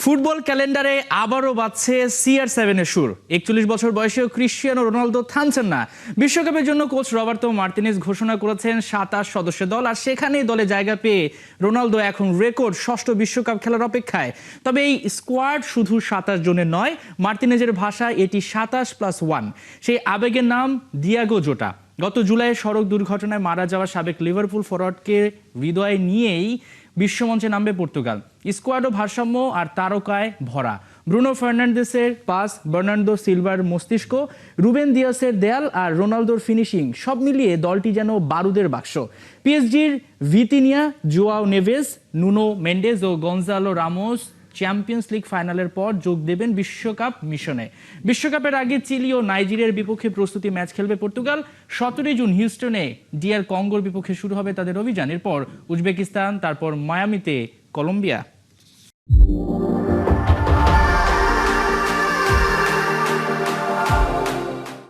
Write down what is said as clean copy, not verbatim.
Football ক্যালেন্ডারে আবারও বাজছে CR7 এর সুর। 41 বছর বয়সেও ক্রিশ্চিয়ানো রোনালদো থামছেন না। বিশ্বকাপের জন্য কোচ রবার্তো মার্তিনেজ ঘোষণা করেছেন 27 সদস্যের দল, আর সেখানেই দলে জায়গা পেয়ে রোনালদো এখন রেকর্ড ষষ্ঠ বিশ্বকাপ খেলার অপেক্ষায়। তবে এই স্কোয়াড শুধু 27 জনের নয়, মার্তিনেজের ভাষায় এটি 27+1। সেই আবেগের নাম দিয়াগো জোটা। গত জুলাইয়ে সড়ক দুর্ঘটনায় মারা যাওয়া সাবেক লিভারপুল ফরওয়ার্ডকে হৃদয়ে নিয়েই বিশ্বমঞ্চে নামবে পর্তুগাল। স্কোয়াডও ভারসাম্য আর তারকায় ভরা। ব্রুনো ফার্নান্দেসের পাস, বার্নার্দো সিলভার মস্তিষ্ক, রুবেন দিয়াসের দেয়াল আর রোনালদোর ফিনিশিং, সব মিলিয়ে দলটি যেন বারুদের বাক্স। পিএসজির Vitinha, Joao Neves, Nuno Mendes ও গনজালো রামোস চ্যাম্পিয়ন্স লিগ ফাইনালের পর যোগ দেবেন বিশ্বকাপ মিশনে। বিশ্বকাপের আগে চিলি ও নাইজেরিয়ার বিপক্ষে প্রস্তুতি ম্যাচ খেলবে পর্তুগাল। 17 জুন হিউস্টনে ডিআর কঙ্গোর বিপক্ষে শুরু হবে তাদের অভিযান। এরপর উজবেকিস্তান, তারপর মায়ামিতে কলম্বিয়া।